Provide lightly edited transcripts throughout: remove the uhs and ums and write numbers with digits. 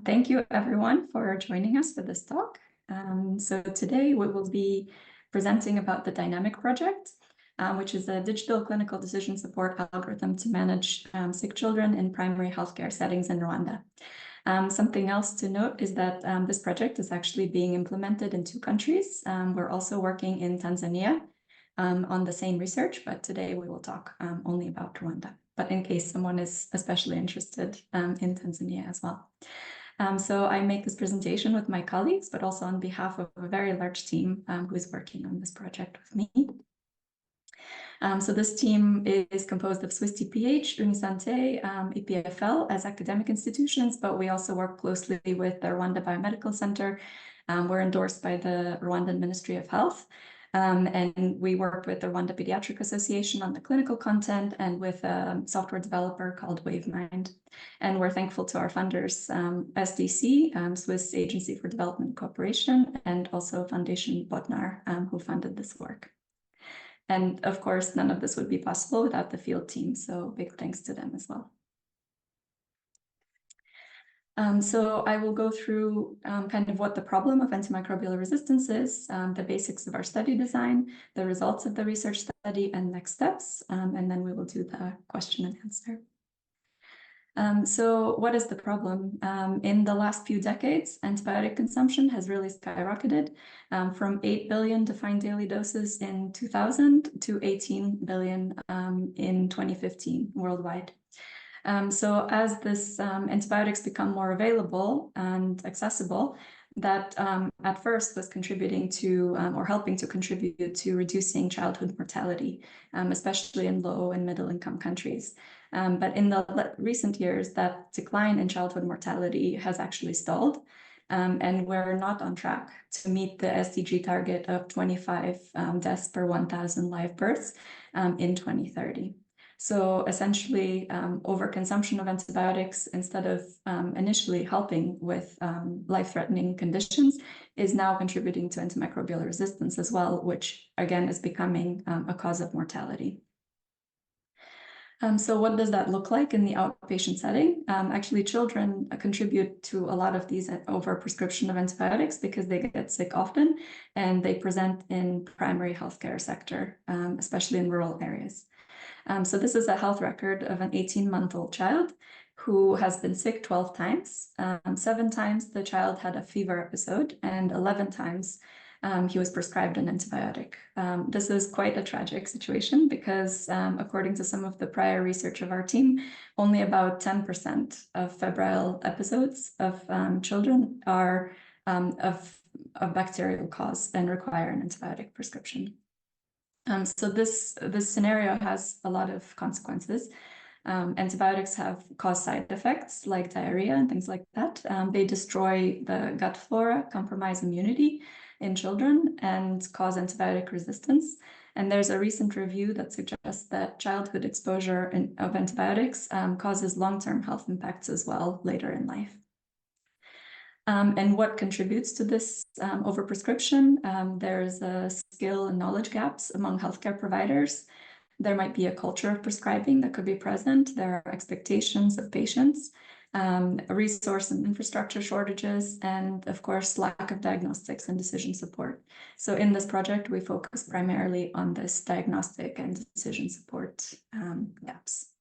Thank you everyone for joining us for this talk. So today we will be presenting about the Dynamic project, which is a digital clinical decision support algorithm to manage sick children in primary healthcare settings in Rwanda. Something else to note is that this project is actually being implemented in 2 countries. We're also working in Tanzania on the same research, but today we will talk only about Rwanda, but in case someone is especially interested in Tanzania as well. So I make this presentation with my colleagues, but also on behalf of a very large team who is working on this project with me. So this team is composed of Swiss TPH, Unisante, EPFL as academic institutions, but we also work closely with the Rwanda Biomedical Center. We're endorsed by the Rwandan Ministry of Health. And we work with the Rwanda Pediatric Association on the clinical content and with a software developer called WaveMind. And we're thankful to our funders, SDC, Swiss Agency for Development Cooperation, and also Foundation Bodnar, who funded this work. And of course, none of this would be possible without the field team, so big thanks to them as well. So I will go through kind of what the problem of antimicrobial resistance is, the basics of our study design, the results of the research study, and next steps, and then we will do the question and answer. So what is the problem? In the last few decades, antibiotic consumption has really skyrocketed from 8 billion defined daily doses in 2000 to 18 billion in 2015 worldwide. So as this antibiotics become more available and accessible, that at first was contributing to or helping to contribute to reducing childhood mortality, especially in low and middle income countries. But in the recent years, that decline in childhood mortality has actually stalled. And we're not on track to meet the SDG target of 25 deaths per 1,000 live births in 2030. So essentially, overconsumption of antibiotics, instead of initially helping with life-threatening conditions, is now contributing to antimicrobial resistance as well, which again is becoming a cause of mortality. So what does that look like in the outpatient setting? Actually, children contribute to a lot of these overprescription of antibiotics because they get sick often and they present in primary healthcare sector, especially in rural areas. So this is a health record of an 18-month-old child who has been sick 12 times. 7 times the child had a fever episode, and 11 times he was prescribed an antibiotic. This is quite a tragic situation because according to some of the prior research of our team, only about 10% of febrile episodes of children are of bacterial cause and require an antibiotic prescription. So this scenario has a lot of consequences. Antibiotics have caused side effects like diarrhea and things like that. They destroy the gut flora, compromise immunity in children, and cause antibiotic resistance. And there's a recent review that suggests that childhood exposure of antibiotics causes long-term health impacts as well later in life. And what contributes to this overprescription? There's skill and knowledge gaps among healthcare providers. There might be a culture of prescribing that could be present. There are expectations of patients, resource and infrastructure shortages, and of course, lack of diagnostics and decision support. So in this project, we focus primarily on this diagnostic and decision support gaps.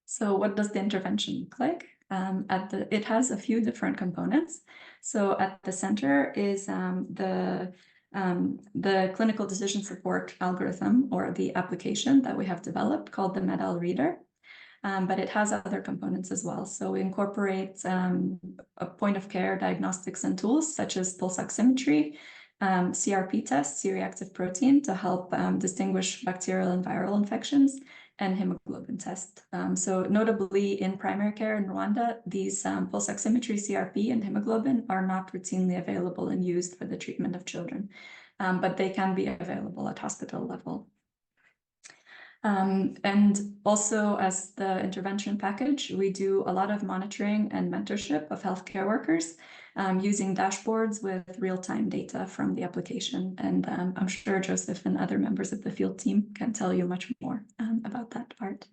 So what does the intervention look like? It has a few different components. So at the center is the clinical decision support algorithm, or the application that we have developed called the MEDAL Reader. But it has other components as well. So we incorporate a point of care diagnostics and tools such as pulse oximetry, CRP test, C-reactive protein, to help distinguish bacterial and viral infections, and hemoglobin test. So notably in primary care in Rwanda, these pulse oximetry, CRP, and hemoglobin are not routinely available and used for the treatment of children, but they can be available at hospital level. And also, as the intervention package, we do a lot of monitoring and mentorship of healthcare workers using dashboards with real-time data from the application. And I'm sure Joseph and other members of the field team can tell you much more about that part.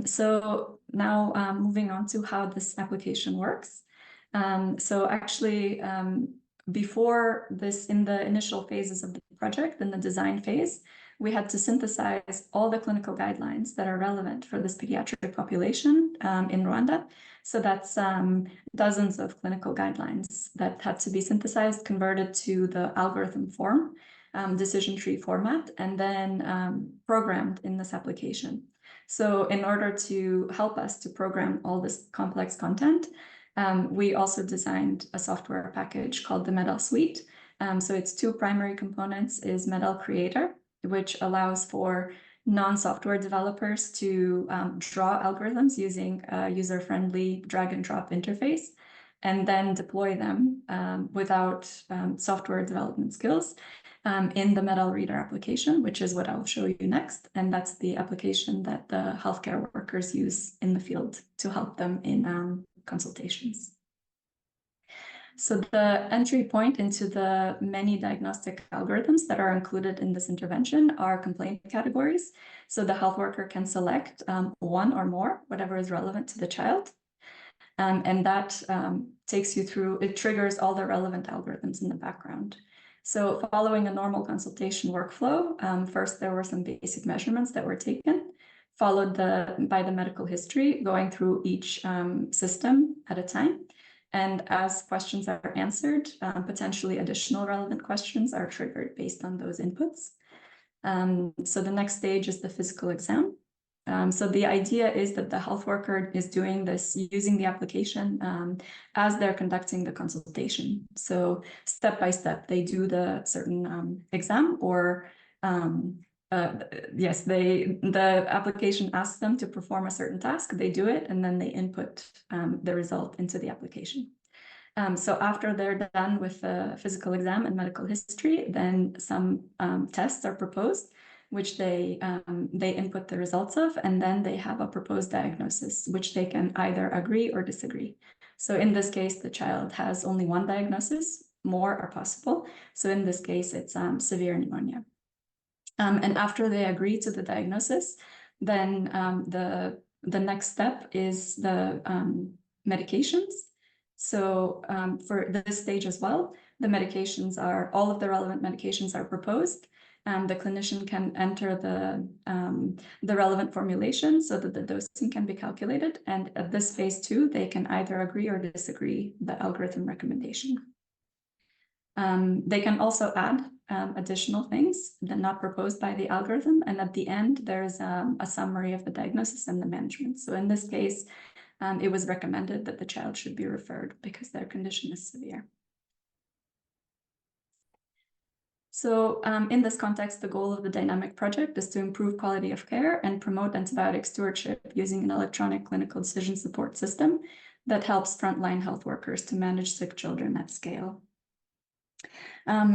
So now moving on to how this application works. So actually, before this, in the initial phases of the project, in the design phase, we had to synthesize all the clinical guidelines that are relevant for this pediatric population in Rwanda. So that's dozens of clinical guidelines that had to be synthesized, converted to the algorithm form, decision tree format, and then programmed in this application. So in order to help us to program all this complex content, we also designed a software package called the MEDAL Suite. So its two primary components is MEDAL Creator, which allows for non-software developers to draw algorithms using a user-friendly drag and drop interface, and then deploy them without software development skills in the MEDAL Reader application, which is what I'll show you next. And that's the application that the healthcare workers use in the field to help them in consultations. So the entry point into the many diagnostic algorithms that are included in this intervention are complaint categories. So the health worker can select one or more, whatever is relevant to the child. And that takes you through, it triggers all the relevant algorithms in the background. So following a normal consultation workflow, first there were some basic measurements that were taken, followed by the medical history, going through each system at a time. And as questions are answered, potentially additional relevant questions are triggered based on those inputs. So the next stage is the physical exam. So the idea is that the health worker is doing this using the application as they're conducting the consultation. So step by step, they do the certain exam, or yes, the application asks them to perform a certain task, they do it, and then they input the result into the application. So after they're done with the physical exam and medical history, then some tests are proposed, which they input the results of, and then they have a proposed diagnosis, which they can either agree or disagree. So in this case, the child has only one diagnosis, more are possible. So in this case, it's severe pneumonia. And after they agree to the diagnosis, then the next step is the medications. So for this stage as well, the medications are, all of the relevant medications are proposed. The clinician can enter the relevant formulation so that the dosing can be calculated. And at this phase 2, they can either agree or disagree the algorithm recommendation. They can also add additional things that are not proposed by the algorithm. And at the end, there's a summary of the diagnosis and the management. So in this case, it was recommended that the child should be referred because their condition is severe. So in this context, the goal of the dynamic project is to improve quality of care and promote antibiotic stewardship using an electronic clinical decision support system that helps frontline health workers to manage sick children at scale.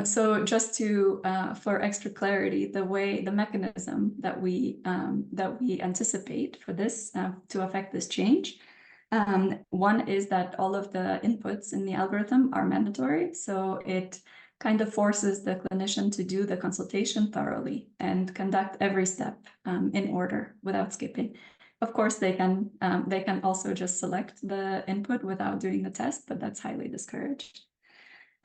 So just to, for extra clarity, the mechanism that we anticipate for this to affect this change, one is that all of the inputs in the algorithm are mandatory. So it kind of forces the clinician to do the consultation thoroughly and conduct every step in order without skipping. Of course, they can also just select the input without doing the test, but that's highly discouraged.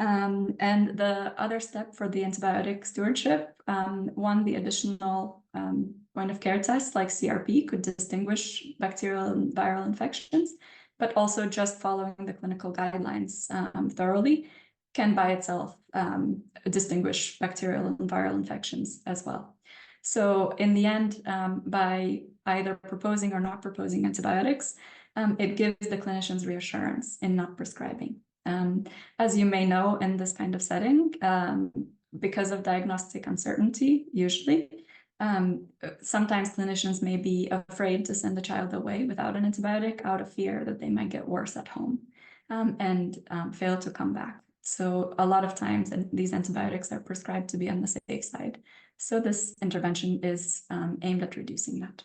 And the other step for the antibiotic stewardship, the additional point of care tests like CRP could distinguish bacterial and viral infections, but also just following the clinical guidelines thoroughly can by itself distinguish bacterial and viral infections as well. So in the end, by either proposing or not proposing antibiotics, it gives the clinicians reassurance in not prescribing. As you may know, in this kind of setting, because of diagnostic uncertainty, usually, sometimes clinicians may be afraid to send the child away without an antibiotic out of fear that they might get worse at home and fail to come back. So a lot of times these antibiotics are prescribed to be on the safe side. So this intervention is aimed at reducing that.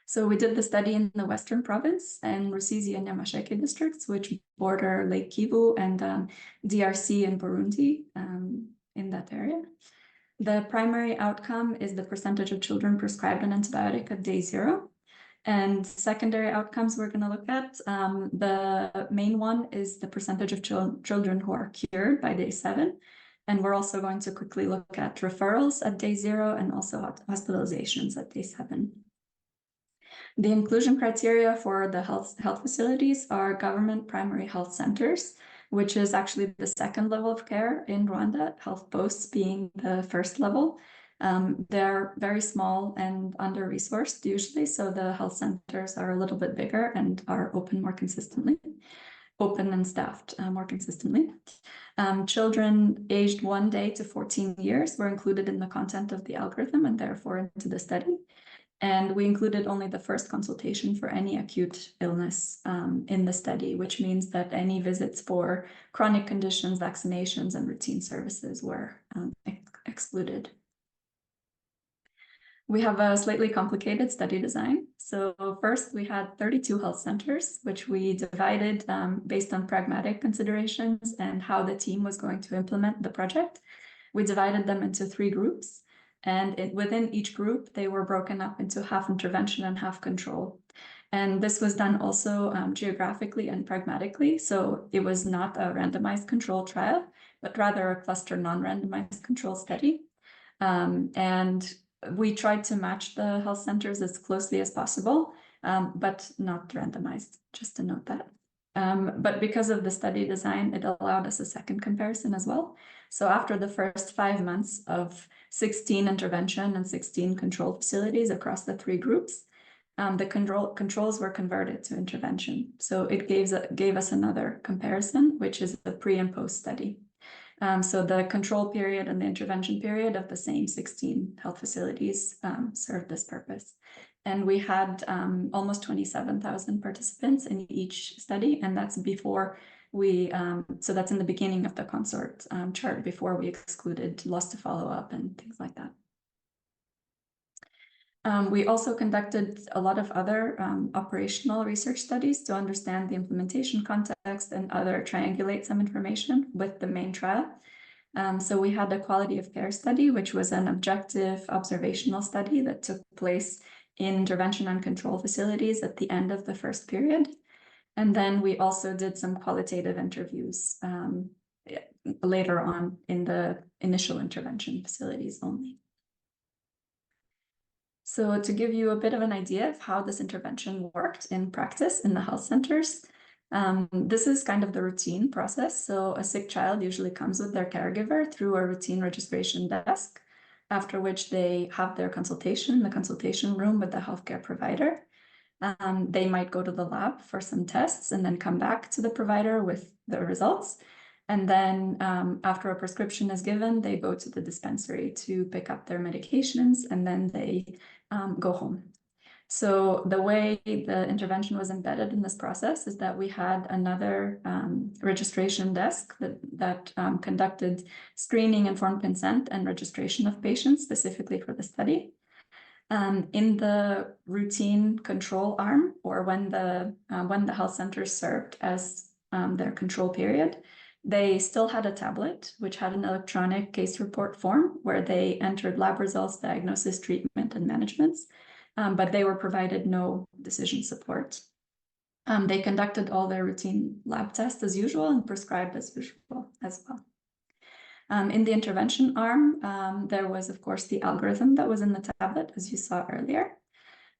So we did the study in the Western Province and Rusizi and Nyamasheke districts, which border Lake Kivu and DRC and Burundi in that area. The primary outcome is the percentage of children prescribed an antibiotic at day 0. And secondary outcomes we're going to look at, the main one is the percentage of children who are cured by day 7. And we're also going to quickly look at referrals at day 0 and also hospitalizations at day 7. The inclusion criteria for the health facilities are government primary health centers, which is actually the second level of care in Rwanda, health posts being the first level. They're very small and under-resourced usually, so the health centers are a little bit bigger and are open and staffed more consistently. Children aged 1 day to 14 years were included in the content of the algorithm and therefore into the study. And we included only the first consultation for any acute illness in the study, which means that any visits for chronic conditions, vaccinations, and routine services were excluded. We have a slightly complicated study design. So first, we had 32 health centers, which we divided based on pragmatic considerations and how the team was going to implement the project. We divided them into 3 groups. And within each group, they were broken up into half intervention and half control. And this was done also geographically and pragmatically. So it was not a randomized control trial, but rather a cluster non-randomized control study. And we tried to match the health centers as closely as possible, but not randomized, just to note that. But because of the study design, it allowed us a second comparison as well. So after the first 5 months of 16 intervention and 16 control facilities across the 3 groups, the controls were converted to intervention. So it gave us another comparison, which is the pre and post study. So the control period and the intervention period of the same 16 health facilities served this purpose. And we had almost 27,000 participants in each study, and that's before we, so that's in the beginning of the consort chart, before we excluded loss to follow-up and things like that. We also conducted a lot of other operational research studies to understand the implementation context and triangulate some information with the main trial. So we had a quality of care study, which was an objective observational study that took place in intervention and control facilities at the end of the first period. And then we also did some qualitative interviews later on in the initial intervention facilities only. So to give you a bit of an idea of how this intervention worked in practice in the health centers, this is kind of the routine process. So a sick child usually comes with their caregiver through a routine registration desk, after which they have their consultation in the consultation room with the healthcare provider. They might go to the lab for some tests and then come back to the provider with the results. And then after a prescription is given, they go to the dispensary to pick up their medications, and then they go home. So the way the intervention was embedded in this process is that we had another registration desk that conducted screening, informed consent, and registration of patients specifically for the study. In the routine control arm, or when the health center served as their control period, they still had a tablet, which had an electronic case report form where they entered lab results, diagnosis, treatment, and management, but they were provided no decision support. They conducted all their routine lab tests as usual and prescribed as usual as well. In the intervention arm, there was, of course, the algorithm that was in the tablet, as you saw earlier.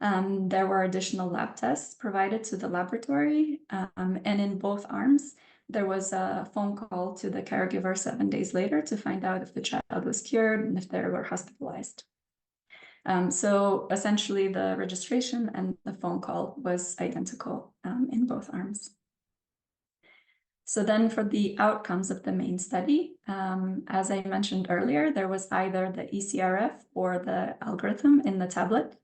There were additional lab tests provided to the laboratory, and in both arms, there was a phone call to the caregiver 7 days later to find out if the child was cured and if they were hospitalized. So essentially, the registration and the phone call was identical in both arms. So then for the outcomes of the main study, as I mentioned earlier, there was either the ECRF or the algorithm in the tablet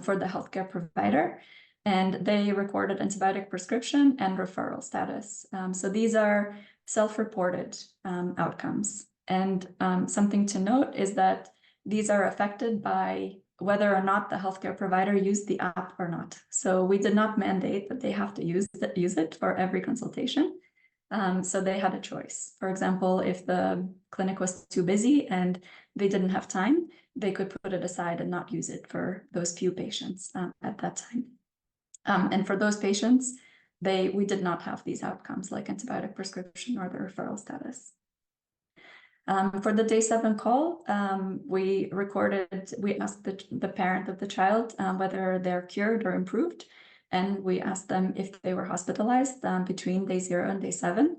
for the healthcare provider, and they recorded antibiotic prescription and referral status. So these are self-reported outcomes. And something to note is that these are affected by whether or not the healthcare provider used the app or not. So we did not mandate that they have to use it for every consultation. So they had a choice. For example, if the clinic was too busy and they didn't have time, they could put it aside and not use it for those few patients at that time. And for those patients, we did not have these outcomes like antibiotic prescription or the referral status. For the day 7 call, we asked the parent of the child whether they're cured or improved. And we asked them if they were hospitalized between day 0 and day 7.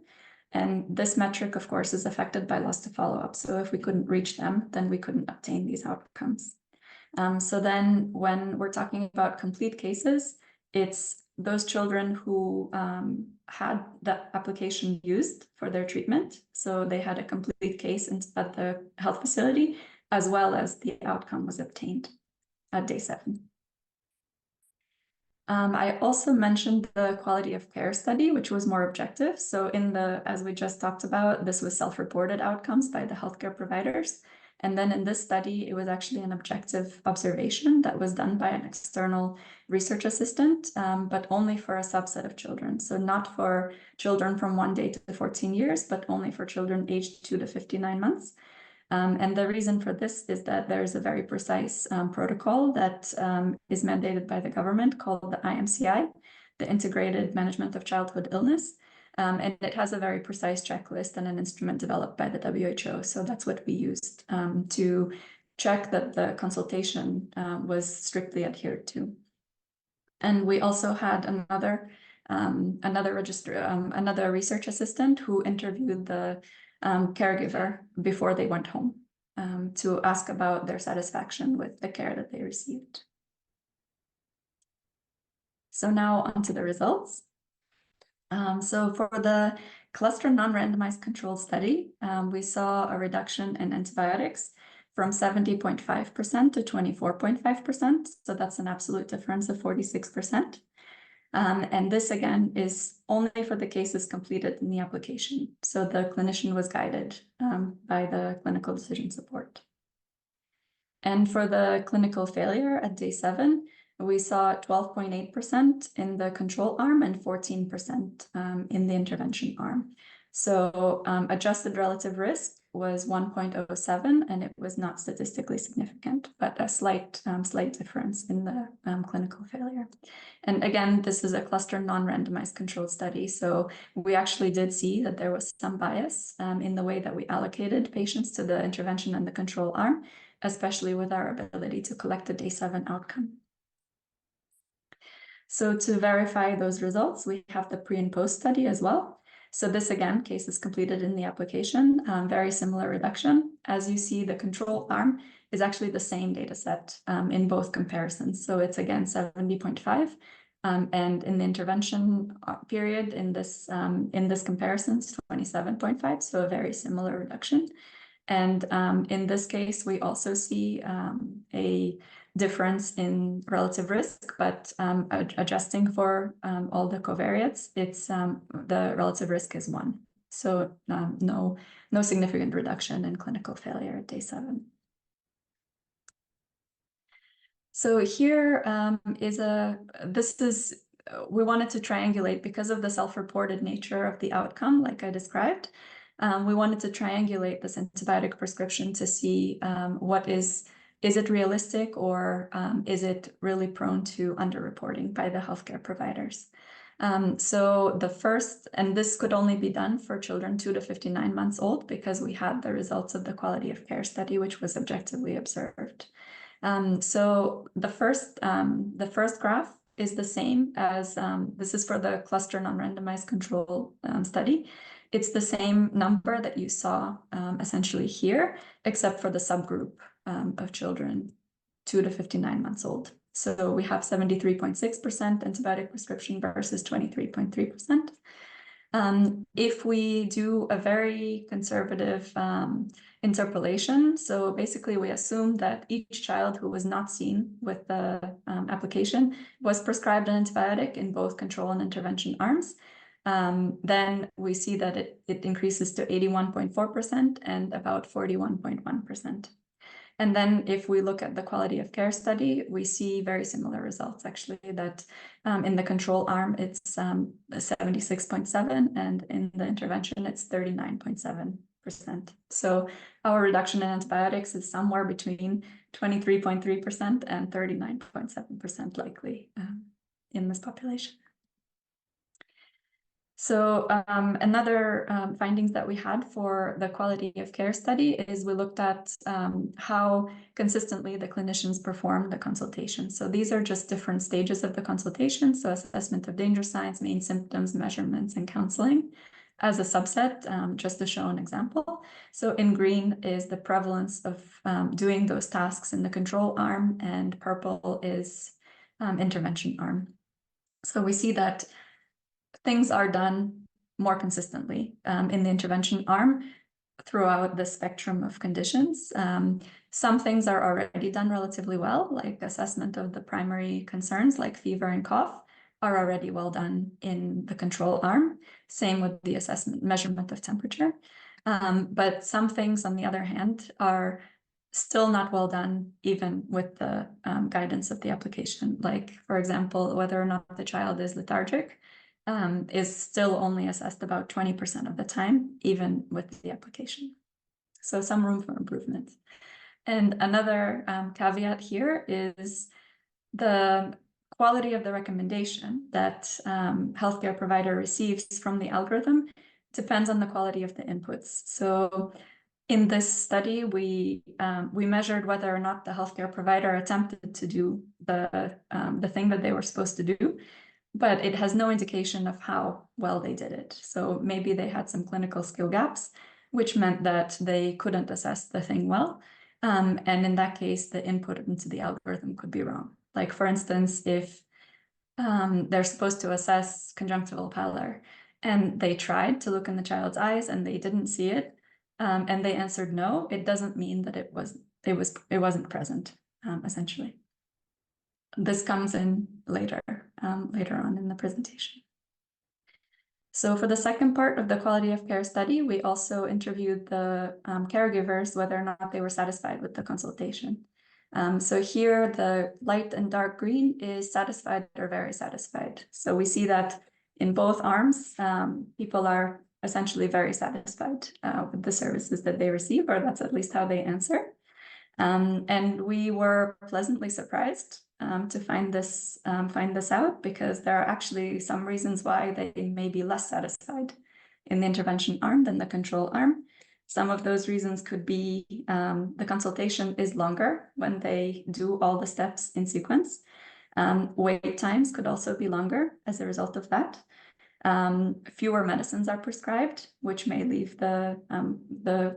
And this metric, of course, is affected by loss to follow-up. So if we couldn't reach them, then we couldn't obtain these outcomes. So then when we're talking about complete cases, it's those children who had the application used for their treatment. So they had a complete case at the health facility, as well as the outcome was obtained at day 7. I also mentioned the quality of care study, which was more objective. So as we just talked about, this was self-reported outcomes by the healthcare providers. And then in this study, it was actually an objective observation that was done by an external research assistant, but only for a subset of children. So not for children from 1 day to 14 years, but only for children aged 2 to 59 months. And the reason for this is that there's a very precise protocol that is mandated by the government called the IMCI, the Integrated Management of Childhood Illness. And it has a very precise checklist and an instrument developed by the WHO. So that's what we used to check that the consultation was strictly adhered to. And we also had another research assistant who interviewed the caregiver before they went home to ask about their satisfaction with the care that they received. So now onto the results. So for the cluster non-randomized controlled study, we saw a reduction in antibiotics from 70.5% to 24.5%. So that's an absolute difference of 46%. And this, again, is only for the cases completed in the application. So the clinician was guided by the clinical decision support. And for the clinical failure at day 7, we saw 12.8% in the control arm and 14% in the intervention arm. So adjusted relative risk was 1.07, and it was not statistically significant, but a slight difference in the clinical failure. And again, this is a cluster non-randomized controlled study. So we actually did see that there was some bias in the way that we allocated patients to the intervention and the control arm, especially with our ability to collect the day 7 outcome. So to verify those results, we have the pre and post study as well. So this, again, cases completed in the application, very similar reduction. As you see, the control arm is actually the same data set in both comparisons. So it's, again, 70.5. And in the intervention period, in this comparison, it's 27.5, so a very similar reduction. And in this case, we also see a difference in relative risk, but adjusting for all the covariates, the relative risk is 1. So no significant reduction in clinical failure at day 7. So here we wanted to triangulate because of the self-reported nature of the outcome, like I described. We wanted to triangulate this antibiotic prescription to see is it realistic or is it really prone to underreporting by the healthcare providers? So the first, and this could only be done for children 2 to 59 months old because we had the results of the quality of care study, which was objectively observed. So the first graph is the same as, this is for the cluster non-randomized control study. It's the same number that you saw essentially here, except for the subgroup of children 2 to 59 months old. So we have 73.6% antibiotic prescription versus 23.3%. If we do a very conservative interpolation, so basically we assume that each child who was not seen with the application was prescribed an antibiotic in both control and intervention arms, then we see that it increases to 81.4% and about 41.1%. And then if we look at the quality of care study, we see very similar results, actually, that in the control arm, it's 76.7, and in the intervention, it's 39.7%. So our reduction in antibiotics is somewhere between 23.3% and 39.7% likely. in this population. So another findings that we had for the quality of care study is we looked at how consistently the clinicians perform the consultation. So these are just different stages of the consultation. So assessment of danger signs, main symptoms, measurements, and counseling as a subset, just to show an example. So in green is the prevalence of doing those tasks in the control arm, and purple is intervention arm. So we see that things are done more consistently in the intervention arm throughout the spectrum of conditions. Some things are already done relatively well, like assessment of the primary concerns like fever and cough are already well done in the control arm. Same with the assessment, measurement of temperature. But some things, on the other hand, are still not well done, even with the guidance of the application. Like, for example, whether or not the child is lethargic is still only assessed about 20% of the time, even with the application. So some room for improvement. And another caveat here is the quality of the recommendation that healthcare provider receives from the algorithm depends on the quality of the inputs. So in this study, we measured whether or not the healthcare provider attempted to do the thing that they were supposed to do, but it has no indication of how well they did it. So maybe they had some clinical skill gaps, which meant that they couldn't assess the thing well. And in that case, the input into the algorithm could be wrong. Like, for instance, if they're supposed to assess conjunctival pallor and they tried to look in the child's eyes and they didn't see it, and they answered no, it doesn't mean that it wasn't present, essentially. This comes in later on in the presentation. So for the second part of the quality of care study, we also interviewed the caregivers whether or not they were satisfied with the consultation. So here the light and dark green is satisfied or very satisfied. So we see that in both arms, people are essentially very satisfied with the services that they receive, or that's at least how they answer. And we were pleasantly surprised to find this out, because there are actually some reasons why they may be less satisfied in the intervention arm than the control arm. Some of those reasons could be the consultation is longer when they do all the steps in sequence. Wait times could also be longer as a result of that. Fewer medicines are prescribed, which may leave the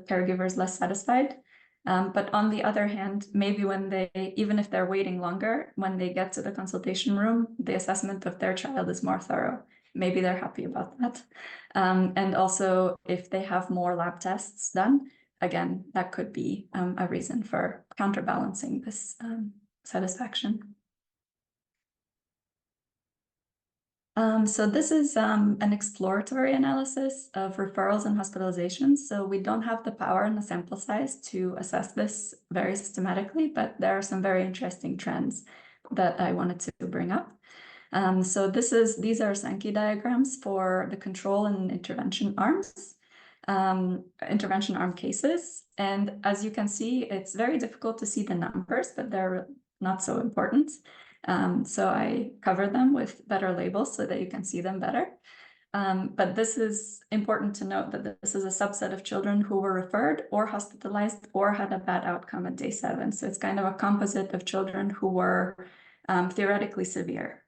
caregivers less satisfied. But on the other hand, maybe even if they're waiting longer, when they get to the consultation room, the assessment of their child is more thorough. Maybe they're happy about that. And also, if they have more lab tests done, again, that could be a reason for counterbalancing this satisfaction. So this is an exploratory analysis of referrals and hospitalizations. So we don't have the power and the sample size to assess this very systematically, but there are some very interesting trends that I wanted to bring up. So these are Sankey diagrams for the control and intervention arms, intervention arm cases. And as you can see, it's very difficult to see the numbers, but they're not so important. So I cover them with better labels so that you can see them better. But this is important to note that this is a subset of children who were referred or hospitalized or had a bad outcome at day 7. So it's kind of a composite of children who were theoretically severe.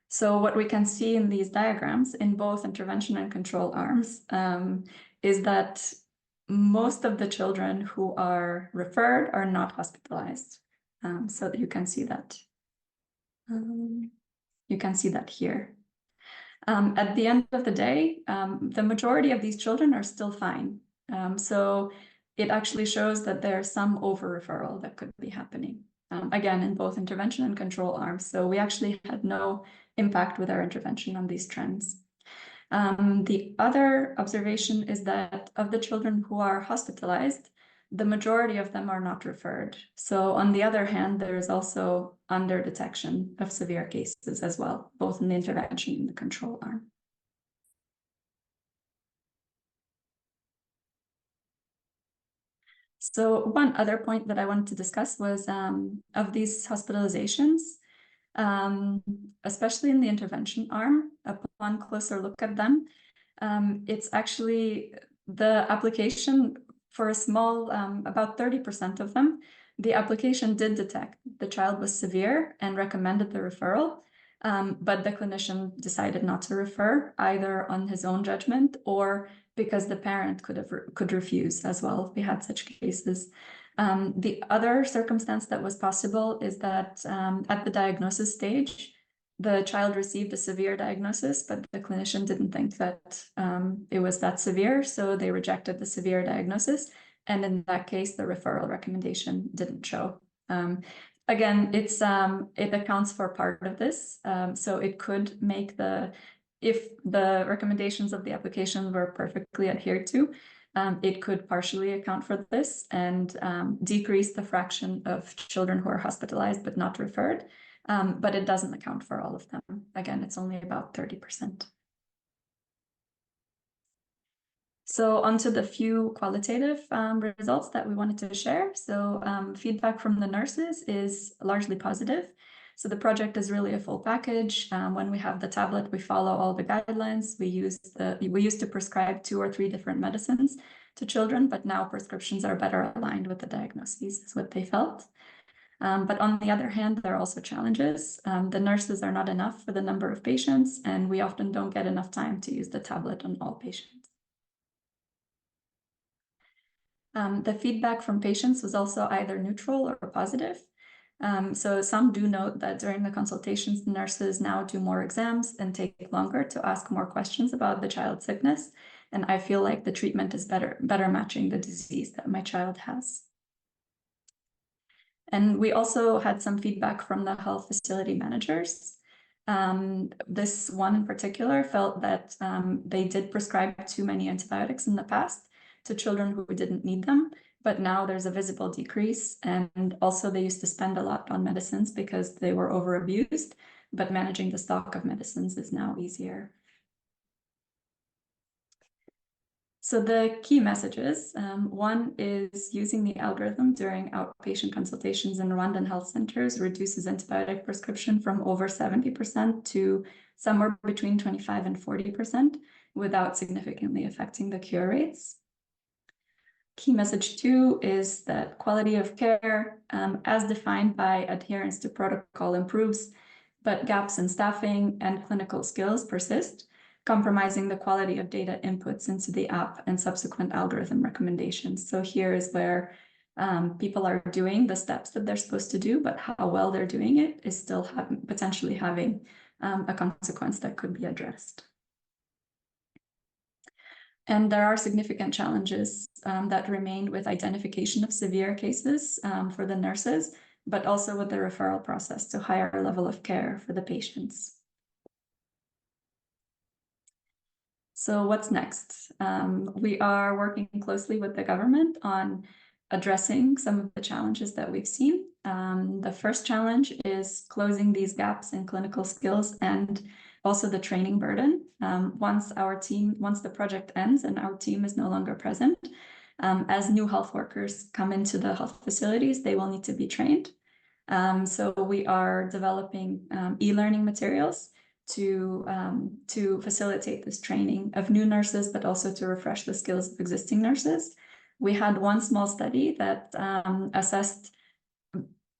So what we can see in these diagrams in both intervention and control arms is that most of the children who are referred are not hospitalized. So that you can see that. You can see that here. At the end of the day, the majority of these children are still fine. So it actually shows that there's some over-referral that could be happening, again, in both intervention and control arms. So we actually had no impact with our intervention on these trends. The other observation is that of the children who are hospitalized, the majority of them are not referred. So on the other hand, there is also under-detection of severe cases as well, both in the intervention and the control arm. So one other point that I wanted to discuss was of these hospitalizations, especially in the intervention arm. Upon closer look at them, it's actually the application for a small, about 30% of them, the application did detect the child was severe and recommended the referral, but the clinician decided not to refer, either on his own judgment or because the parent could refuse as well. We had such cases. The other circumstance that was possible is that at the diagnosis stage, the child received a severe diagnosis, but the clinician didn't think that it was that severe, so they rejected the severe diagnosis. And in that case, the referral recommendation didn't show. Again, it accounts for part of this. So it could make if the recommendations of the application were perfectly adhered to, it could partially account for this and decrease the fraction of children who are hospitalized but not referred. But it doesn't account for all of them. Again, it's only about 30%. So onto the few qualitative results that we wanted to share. So feedback from the nurses is largely positive. So the project is really a full package. When we have the tablet, we follow all the guidelines. We used to prescribe 2 or 3 different medicines to children, but now prescriptions are better aligned with the diagnoses, is what they felt. But on the other hand, there are also challenges. The nurses are not enough for the number of patients, and we often don't get enough time to use the tablet on all patients. The feedback from patients was also either neutral or positive. So some do note that during the consultations, nurses now do more exams and take longer to ask more questions about the child's sickness. And I feel like the treatment is better matching the disease that my child has. And we also had some feedback from the health facility managers. This one in particular felt that they did prescribe too many antibiotics in the past to children who didn't need them, but now there's a visible decrease. And also they used to spend a lot on medicines because they were overabused, but managing the stock of medicines is now easier. So the key messages, one is using the algorithm during outpatient consultations in Rwandan health centers reduces antibiotic prescription from over 70% to somewhere between 25 and 40% without significantly affecting the cure rates. Key message 2 is that quality of care, as defined by adherence to protocol, improves, but gaps in staffing and clinical skills persist, compromising the quality of data inputs into the app and subsequent algorithm recommendations. So here is where people are doing the steps that they're supposed to do, but how well they're doing it is still potentially having a consequence that could be addressed. And there are significant challenges that remain with identification of severe cases for the nurses, but also with the referral process to higher level of care for the patients. So what's next? We are working closely with the government on addressing some of the challenges that we've seen. The first challenge is closing these gaps in clinical skills and also the training burden. Once the project ends and our team is no longer present, as new health workers come into the health facilities, they will need to be trained. So we are developing e-learning materials to facilitate this training of new nurses, but also to refresh the skills of existing nurses. We had one small study that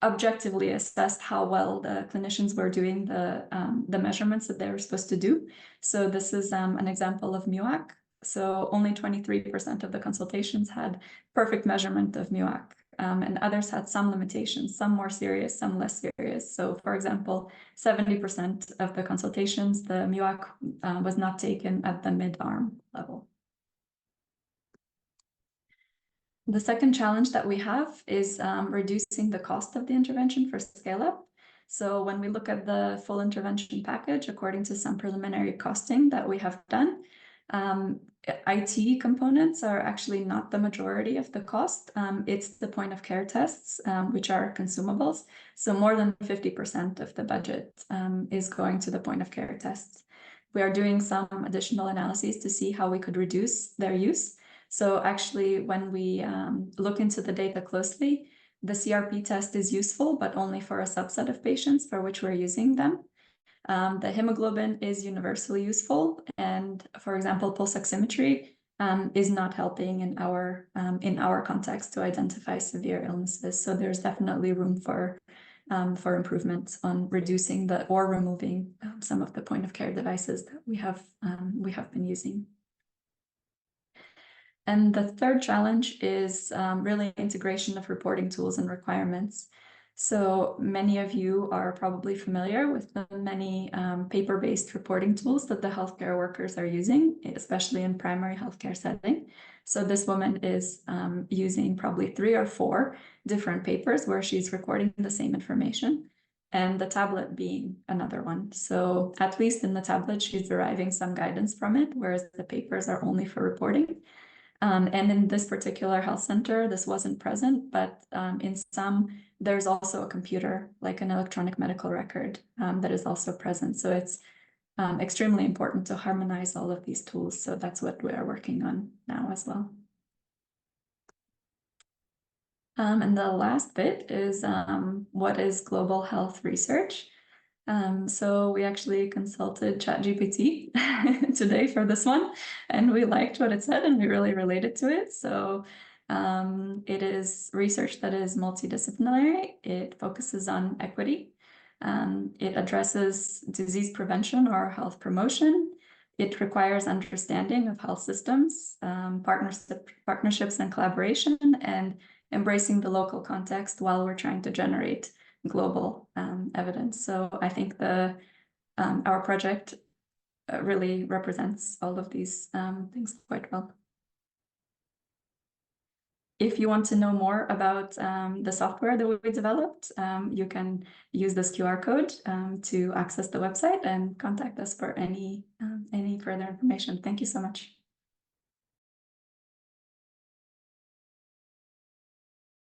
objectively assessed how well the clinicians were doing the measurements that they were supposed to do. So this is an example of MUAC. So only 23% of the consultations had perfect measurement of MUAC, and others had some limitations, some more serious, some less serious. So for example, 70% of the consultations, the MUAC was not taken at the mid-arm level. The second challenge that we have is reducing the cost of the intervention for scale-up. So when we look at the full intervention package, according to some preliminary costing that we have done, IT components are actually not the majority of the cost. It's the point of care tests, which are consumables. So more than 50% of the budget is going to the point of care tests. We are doing some additional analyses to see how we could reduce their use. So actually, when we look into the data closely, the CRP test is useful, but only for a subset of patients for which we're using them. The hemoglobin is universally useful, and for example, pulse oximetry is not helping in our context to identify severe illnesses. So there's definitely room for improvements on reducing or removing some of the point of care devices that we have been using. And the third challenge is really integration of reporting tools and requirements. So many of you are probably familiar with the many paper-based reporting tools that the healthcare workers are using, especially in primary healthcare setting. So this woman is using probably 3 or 4 different papers where she's recording the same information, and the tablet being another one. So at least in the tablet, she's deriving some guidance from it, whereas the papers are only for reporting. And in this particular health center, this wasn't present, but in some, there's also a computer, like an electronic medical record, that is also present. So it's extremely important to harmonize all of these tools. So that's what we are working on now as well. And the last bit is what is global health research? So we actually consulted ChatGPT today for this one, and we liked what it said and we really related to it. So it is research that is multidisciplinary. It focuses on equity. It addresses disease prevention or health promotion. It requires understanding of health systems, partnerships and collaboration, and embracing the local context while we're trying to generate global evidence. So I think our project really represents all of these things quite well. If you want to know more about the software that we developed, you can use this QR code to access the website and contact us for any further information. Thank you so much.